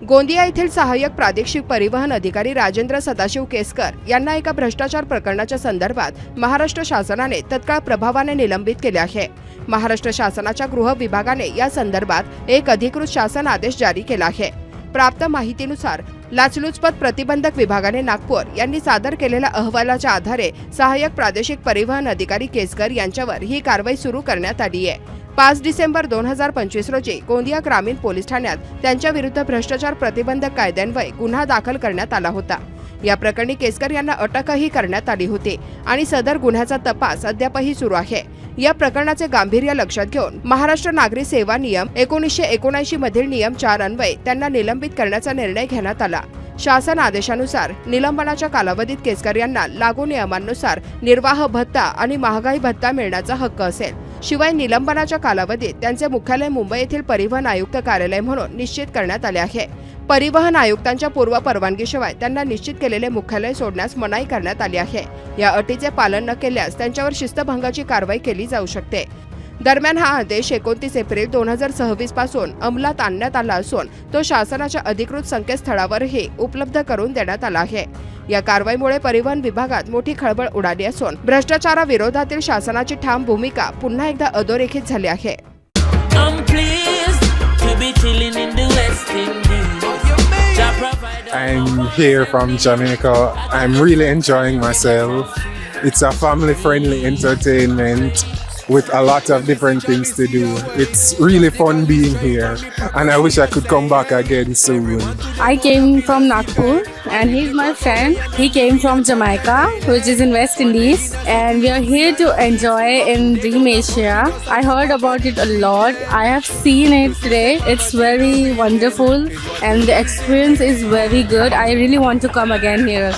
गोंदिया येथील सहाय्यक प्रादेशिक परिवहन अधिकारी राजेंद्र सदाशिव केसकर यांना एका भ्रष्टाचार प्रकरणाच्या संदर्भात महाराष्ट्र शासनाने तत्काळ प्रभावाने निलंबित केले आहे। महाराष्ट्र शासनाच्या गृह विभागाने या संदर्भात एक अधिकृत शासन आदेश जारी केला आहे। प्राप्त माहितीनुसार लाचलुचपत प्रतिबंधक विभागाने नागपूर यांनी सादर केलेल्या अहवालाच्या आधारे सहाय्यक प्रादेशिक परिवहन अधिकारी केसकर यांच्यावर ही कारवाई सुरू करण्यात आली आहे। 5 डिसेंबर 2025 रोजी गोंदिया ग्रामीण पोलीस ठाण्यात त्यांच्या विरुद्ध भ्रष्टाचार प्रतिबंधक कायद्यान्वये गुन्हा दाखल करण्यात आला होता। या प्रकरणी केसकर यांना अटकही करण्यात आली होती आणि सदर गुन्ह्याचा तपास अद्यापही सुरू आहे। या प्रकरणाचे गांभीर्य लक्षात घेऊन महाराष्ट्र नागरी सेवा नियम 1979 मधील नियम 4 अन्वये त्यांना निलंबित करण्याचा निर्णय घेण्यात आला। शासन आदेशानुसार निलंबनाच्या कालावधीत केसकर यांना लागू नियमांनुसार निर्वाह भत्ता आणि महागाई भत्ता मिळण्याचा हक्क असेल। शिवाय निलंबनाच्या कालावधीत त्यांचे मुख्यालय मुंबई येथील परिवहन आयुक्त कार्यालय म्हणून निश्चित करण्यात आले आहे। परिवहन आयुक्तांच्या पूर्व परवानगीशिवाय त्यांना निश्चित केलेले मुख्यालय सोडण्यास मनाई करण्यात आली आहे। या अटीचे पालन न केल्यास त्यांच्यावर शिस्तभंगाची कारवाई केली जाऊ शकते। दरम्यान हा आदेश 29 एप्रिल 2026 पासून अंमलात आणण्यात आला असून तो शासनाच्या अधिकृत संकेतस्थळावरही उपलब्ध करून देण्यात आला आहे। या कारवाईमुळे परिवहन विभागात मोठी खळबळ उडाली असून भ्रष्टाचाराविरोधातील शासनाची ठाम भूमिका पुन्हा एकदा अधोरेखित झाली आहे। I'm here from Jamaica. I'm really enjoying myself. It's a family-friendly entertainment with a lot of different things to do. It's really fun being here, and I wish I could come back again soon. I came from Nagpur and he's my friend. He came from Jamaica, which is in West Indies, and we are here to enjoy in Dream Asia. I heard about it a lot. I have seen it today. It's very wonderful and the experience is very good. I really want to come again here.